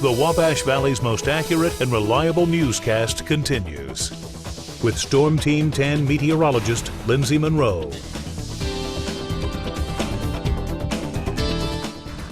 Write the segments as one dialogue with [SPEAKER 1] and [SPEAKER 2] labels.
[SPEAKER 1] The Wabash Valley's most accurate and reliable newscast continues. With Storm Team 10 meteorologist Lindsay Monroe.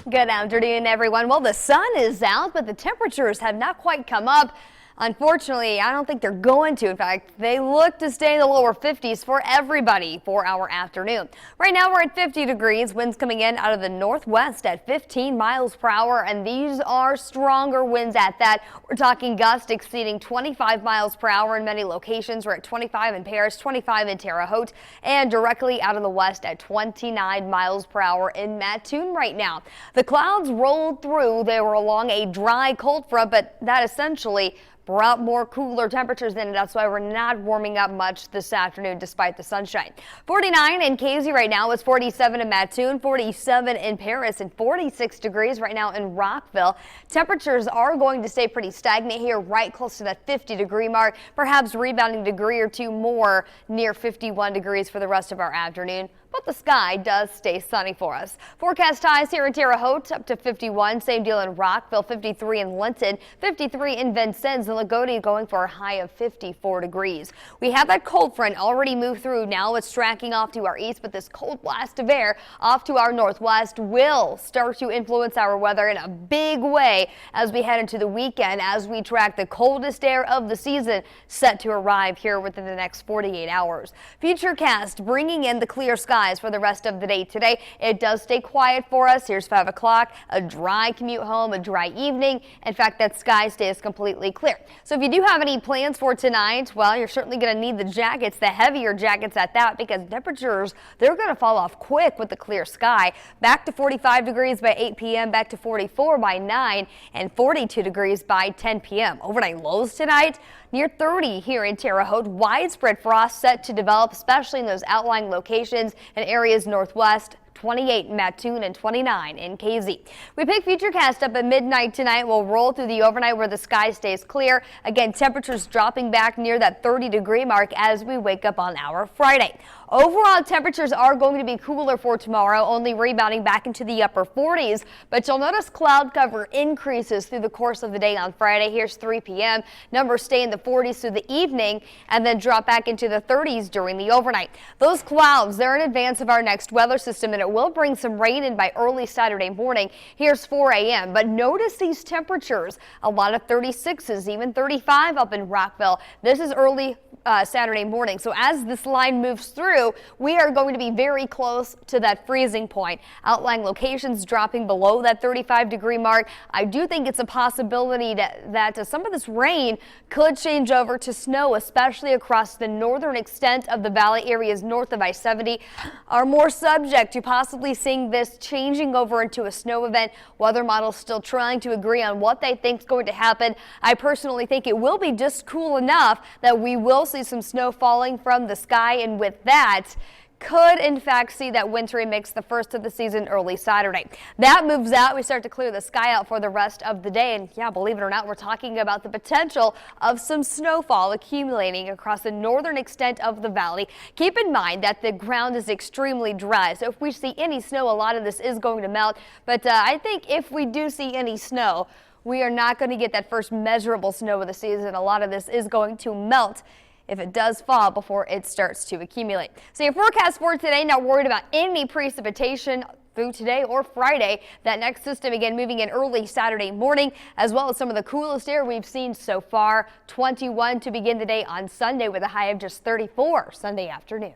[SPEAKER 2] Good afternoon, everyone. Well, the sun is out, but the temperatures have not quite come up. Unfortunately, I don't think they're going to. In fact, they look to stay in the lower 50s for everybody for our afternoon. Right now, we're at 50 degrees. Winds coming in out of the northwest at 15 miles per hour, and these are stronger winds at that. We're talking gusts exceeding 25 miles per hour in many locations. We're at 25 in Paris, 25 in Terre Haute, and directly out of the west at 29 miles per hour in Mattoon right now. The clouds rolled through. They were along a dry cold front, but that essentially brought more cooler temperatures in, and that's why we're not warming up much this afternoon despite the sunshine. 49 in Casey right now. It's 47 in Mattoon, 47 in Paris, and 46 degrees right now in Rockville. Temperatures are going to stay pretty stagnant here, right close to that 50-degree mark, perhaps rebounding a degree or two more near 51 degrees for the rest of our afternoon. But the sky does stay sunny for us. Forecast highs here in Terre Haute up to 51. Same deal in Rockville, 53 in Linton, 53 in Vincennes, and Lagodi going for a high of 54 degrees. We have that cold front already moved through. Now it's tracking off to our east, but this cold blast of air off to our northwest will start to influence our weather in a big way as we head into the weekend, as we track the coldest air of the season set to arrive here within the next 48 hours. Futurecast bringing in the clear skies for the rest of the day today. It does stay quiet for us. Here's 5 o'clock, a dry commute home, a dry evening. In fact, that sky stays completely clear. So if you do have any plans for tonight, well, you're certainly going to need the jackets, the heavier jackets at that, because temperatures, they're going to fall off quick with the clear sky. Back to 45 degrees by 8 p.m., back to 44 by 9, and 42 degrees by 10 p.m. Overnight lows tonight, near 30 here in Terre Haute. Widespread frost set to develop, especially in those outlying locations and areas northwest. 28 in Mattoon and 29 in Casey. We pick Futurecast up at midnight tonight. We'll roll through the overnight where the sky stays clear. Again, temperatures dropping back near that 30-degree mark as we wake up on our Friday. Overall, temperatures are going to be cooler for tomorrow, only rebounding back into the upper 40s. But you'll notice cloud cover increases through the course of the day on Friday. Here's 3 p.m. Numbers stay in the 40s through the evening and then drop back into the 30s during the overnight. Those clouds, they're in advance of our next weather system, and it will bring some rain in by early Saturday morning. Here's 4 a.m. But notice these temperatures, a lot of 36s, even 35 up in Rockville. This is early Saturday morning. So as this line moves through, we are going to be very close to that freezing point. Outlying locations dropping below that 35-degree mark. I do think it's a possibility that some of this rain could change over to snow, especially across the northern extent of the valley. Areas north of I-70 are more subject to possibly seeing this changing over into a snow event. Weather models still trying to agree on what they think is going to happen. I personally think it will be just cool enough that we will see some snow falling from the sky, and with that could in fact see that wintry mix the first of the season early Saturday. That moves out. We start to clear the sky out for the rest of the day, and yeah, believe it or not, we're talking about the potential of some snowfall accumulating across the northern extent of the valley. Keep in mind that the ground is extremely dry, so if we see any snow, a lot of this is going to melt. But I think if we do see any snow, we are not going to get that first measurable snow of the season. A lot of this is going to melt if it does fall before it starts to accumulate. So your forecast for today, not worried about any precipitation through today or Friday. That next system again moving in early Saturday morning, as well as some of the coolest air we've seen so far. 21 to begin the day on Sunday with a high of just 34 Sunday afternoon.